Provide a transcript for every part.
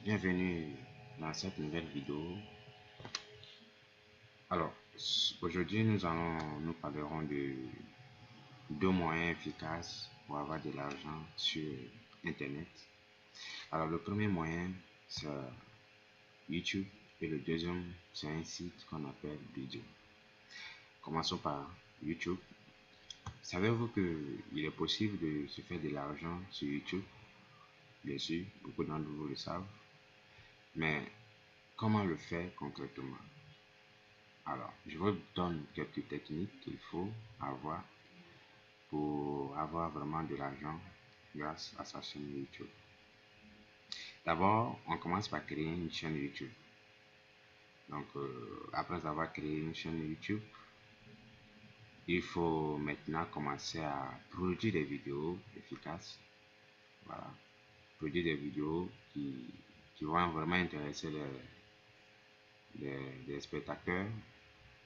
Bienvenue dans cette nouvelle vidéo. Alors, aujourd'hui nous parlerons de deux moyens efficaces pour avoir de l'argent sur Internet. Alors, le premier moyen, c'est YouTube et le deuxième, c'est un site qu'on appelle Vidéo. Commençons par YouTube. Savez-vous qu'il est possible de se faire de l'argent sur YouTube? Bien sûr, beaucoup d'entre vous le savent. Mais comment le faire concrètement? Alors, je vous donne quelques techniques qu'il faut avoir pour avoir vraiment de l'argent grâce à sa chaîne YouTube. D'abord, on commence par créer une chaîne YouTube. Donc, après avoir créé une chaîne YouTube, il faut maintenant commencer à produire des vidéos efficaces. Voilà. Produire des vidéos qui vont vraiment intéresser les spectateurs,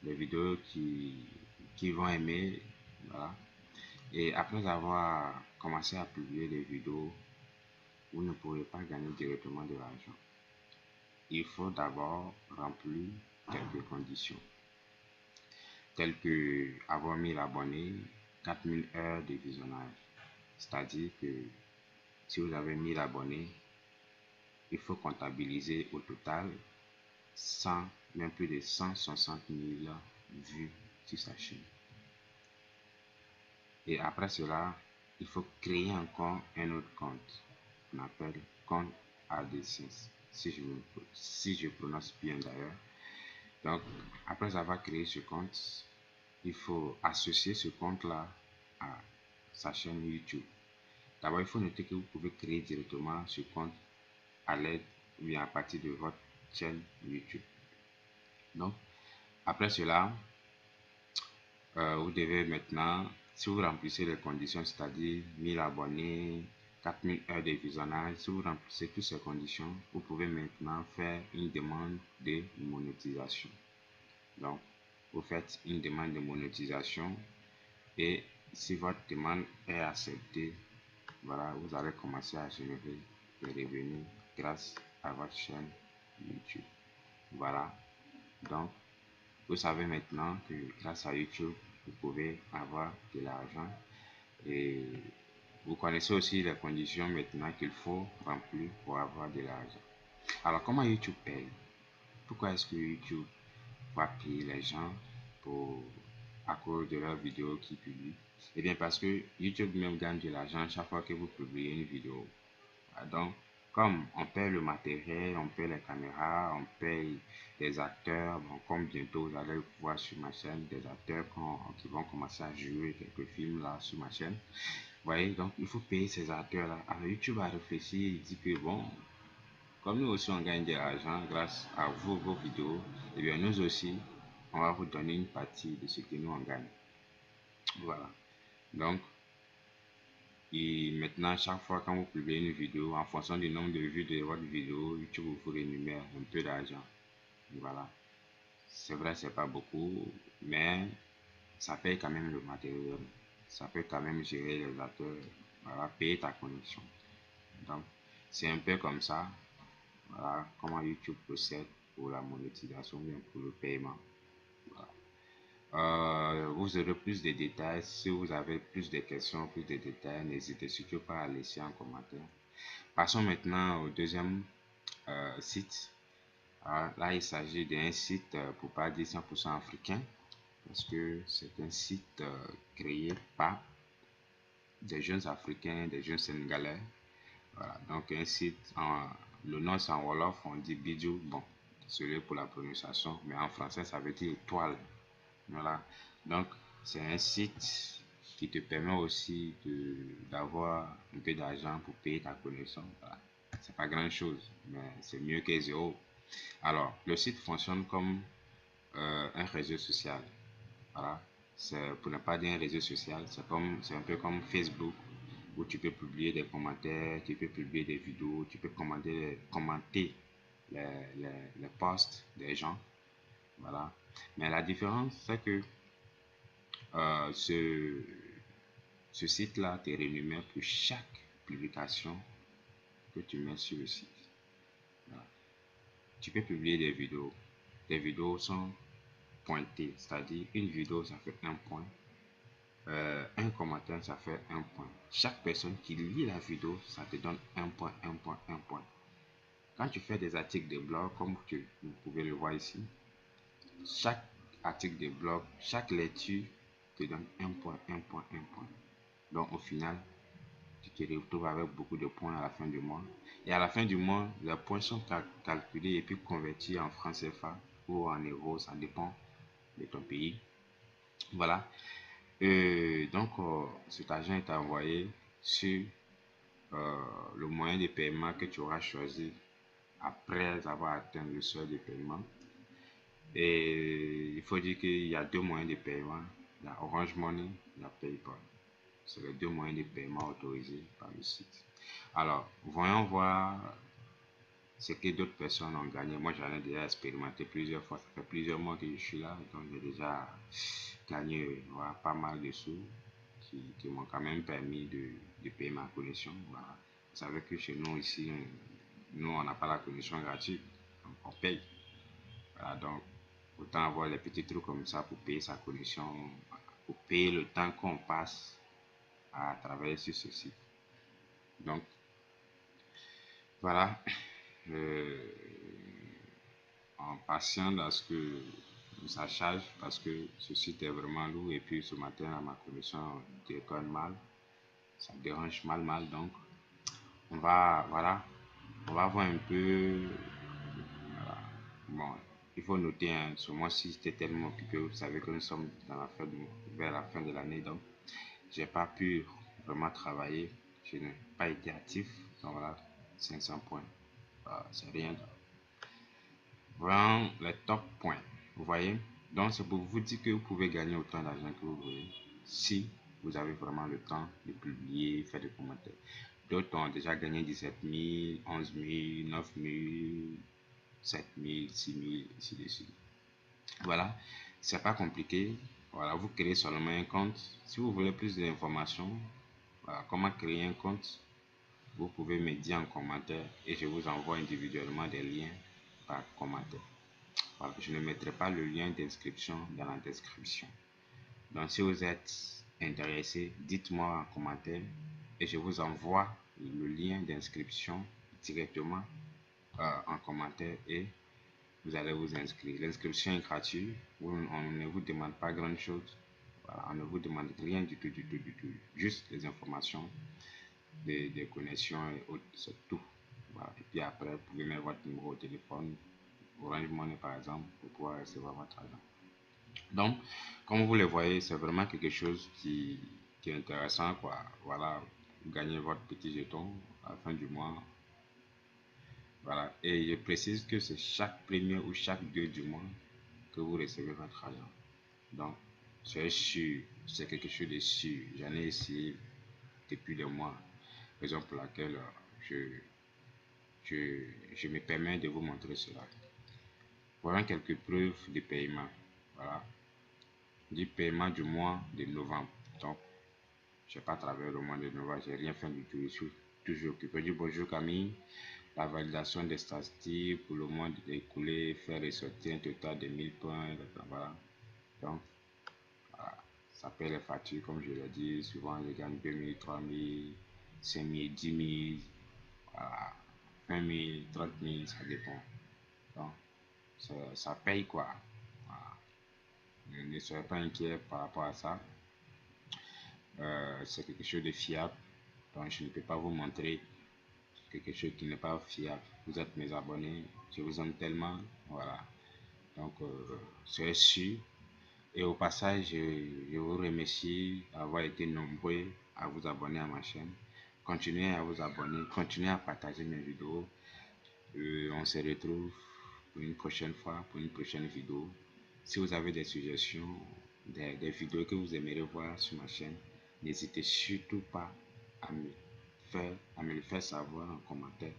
des vidéos qui vont aimer. Voilà. Et après avoir commencé à publier des vidéos, vous ne pourrez pas gagner directement de l'argent. Il faut d'abord remplir quelques conditions, telles que avoir 1000 abonnés, 4000 heures de visionnage. C'est-à-dire que si vous avez 1000 abonnés, il faut comptabiliser au total même plus de 160 000 vues sur sa chaîne. Et après cela, il faut créer encore un autre compte. On appelle compte AdSense, si je prononce bien d'ailleurs. Donc, après avoir créé ce compte, il faut associer ce compte-là à sa chaîne YouTube. D'abord, il faut noter que vous pouvez créer directement ce compte à l'aide ou bien à partir de votre chaîne YouTube. Donc, après cela, vous devez maintenant, si vous remplissez les conditions, c'est-à-dire 1000 abonnés, 4000 heures de visionnage, si vous remplissez toutes ces conditions, vous pouvez maintenant faire une demande de monétisation. Donc, vous faites une demande de monétisation et si votre demande est acceptée, voilà, vous allez commencer à générer des revenus grâce à votre chaîne YouTube. Voilà, donc vous savez maintenant que grâce à YouTube, vous pouvez avoir de l'argent et vous connaissez aussi les conditions maintenant qu'il faut remplir pour avoir de l'argent. Alors, comment YouTube paye? Pourquoi est-ce que YouTube va payer les gens à cause de leurs vidéos qu'ils publient? Eh bien, parce que YouTube même gagne de l'argent chaque fois que vous publiez une vidéo. Donc, comme on paye le matériel, on paye les caméras, on paye les acteurs, bon, comme bientôt vous allez voir sur ma chaîne des acteurs qui vont commencer à jouer quelques films là sur ma chaîne. Vous voyez, donc il faut payer ces acteurs là. Alors YouTube a réfléchi, il dit que bon, comme nous aussi on gagne de l'argent grâce à vos vidéos, et bien nous aussi, on va vous donner une partie de ce que nous on gagne. Voilà. Donc, et maintenant, chaque fois quand vous publiez une vidéo, en fonction du nombre de vues de votre vidéo, YouTube vous rémunère un peu d'argent. Voilà. C'est vrai, c'est pas beaucoup, mais ça paye quand même le matériel. Ça peut quand même gérer les acteurs. Voilà, payer ta connexion. Donc, c'est un peu comme ça. Voilà comment YouTube procède pour la monétisation, bien pour le paiement. Voilà. Vous aurez plus de détails. Si vous avez plus de questions, plus de détails, n'hésitez surtout pas à laisser un commentaire. Passons maintenant au deuxième site. Alors, là, il s'agit d'un site, pour pas dire 100% africain, parce que c'est un site créé par des jeunes Africains, des jeunes Sénégalais. Voilà, donc un site, le nom c'est en Wolof, on dit Bidjou, bon, c'est pour la prononciation, mais en français ça veut dire étoile. Voilà, donc c'est un site qui te permet aussi d'avoir un peu d'argent pour payer ta connexion. Voilà. C'est pas grand chose, mais c'est mieux que zéro. Alors, le site fonctionne comme un réseau social. Voilà, c'est pour ne pas dire un réseau social, c'est un peu comme Facebook où tu peux publier des commentaires, tu peux publier des vidéos, tu peux commenter les posts des gens. Voilà. Mais la différence, c'est que ce site-là te rémunère pour chaque publication que tu mets sur le site. Voilà. tu peux publier des vidéos. Les vidéos sont pointées, c'est-à-dire une vidéo ça fait un point, un commentaire ça fait un point. Chaque personne qui lit la vidéo, ça te donne un point, un point, un point. Quand tu fais des articles de blog, comme vous pouvez le voir ici, chaque article de blog, chaque lecture te donne un point, un point, un point. Donc au final, tu te retrouves avec beaucoup de points à la fin du mois. Et à la fin du mois, les points sont calculés et puis convertis en francs CFA ou en euros, ça dépend de ton pays. Voilà. Donc, cet argent est envoyé sur le moyen de paiement que tu auras choisi après avoir atteint le seuil de paiement. Et il faut dire qu'il y a deux moyens de paiement. Il y a Orange Money, il y a PayPal. C'est les deux moyens de paiement autorisés par le site. Alors, voyons voir ce que d'autres personnes ont gagné. Moi, j'en ai déjà expérimenté plusieurs fois. Ça fait plusieurs mois que je suis là. Donc, j'ai déjà gagné voilà, pas mal de sous qui m'ont quand même permis de payer ma connexion. Voilà. Vous savez que chez nous, ici, nous, on n'a pas la connexion gratuite. Donc, on paye. Voilà, donc, autant avoir les petits trucs comme ça pour payer sa connexion, pour payer le temps qu'on passe à travailler sur ce site. Donc, voilà. En patience à ce que ça charge parce que ce site est vraiment lourd et puis ce matin ma connexion déconne mal, ça dérange mal, donc on va voilà, on va voir un peu. Voilà. Bon, il faut noter hein, ce mois-ci j'étais tellement occupé, vous savez que nous sommes dans la fin vers la fin de l'année, donc j'ai pas pu vraiment travailler, je n'ai pas été actif, donc voilà, 500 points, c'est rien. Vraiment les top points, vous voyez. Donc c'est pour vous dire que vous pouvez gagner autant d'argent que vous voulez si vous avez vraiment le temps de publier, faire des commentaires. D'autres ont déjà gagné 17 000, 11 000, 9 000, 7 000, 6 000, ainsi de suite. Voilà, c'est pas compliqué. Voilà, vous créez seulement un compte. Si vous voulez plus d'informations, voilà, comment créer un compte, vous pouvez me dire en commentaire et je vous envoie individuellement des liens par commentaire. Voilà, je ne mettrai pas le lien d'inscription dans la description. Donc si vous êtes intéressé, dites-moi en commentaire et je vous envoie le lien d'inscription directement en commentaire et vous allez vous inscrire. L'inscription est gratuite, on ne vous demande pas grand chose. Voilà, on ne vous demande rien du tout, juste les informations des connexions et autres, c'est tout. Voilà. Et puis après, vous pouvez mettre votre numéro de téléphone, Orange Money par exemple, pour pouvoir recevoir votre argent. Donc, comme vous le voyez, c'est vraiment quelque chose qui est intéressant, quoi. Voilà, vous gagnez votre petit jeton à la fin du mois. Voilà, et je précise que c'est chaque premier ou chaque 2 du mois que vous recevez votre argent. Donc, c'est sûr, c'est quelque chose de sûr. J'en ai essayé depuis des mois, raison pour laquelle je me permets de vous montrer cela. Voilà quelques preuves de paiement. Voilà, du paiement du mois de novembre. Donc, je n'ai pas travaillé le mois de novembre, j'ai rien fait du tout. Je suis toujours occupé. Du bonjour Camille. La validation des statistiques pour le mois écoulé fait ressortir un total de 1000 points. Voilà. Donc, voilà. Ça paie les factures, comme je l'ai dit. Souvent, je gagne 2000, 3000, 5000, 10 000, voilà. 20 000, 30 000, ça dépend. Donc, ça paye quoi. Voilà. Ne soyez pas inquiet par rapport à ça. C'est quelque chose de fiable. Donc, je ne peux pas vous montrer quelque chose qui n'est pas fiable. Vous êtes mes abonnés, je vous aime tellement. Voilà. Donc, c'est sûr. Et au passage, je vous remercie d'avoir été nombreux à vous abonner à ma chaîne. Continuez à vous abonner, continuez à partager mes vidéos. On se retrouve pour une prochaine fois, pour une prochaine vidéo. Si vous avez des suggestions, des vidéos que vous aimeriez voir sur ma chaîne, n'hésitez surtout pas à me le faire savoir en commentaire.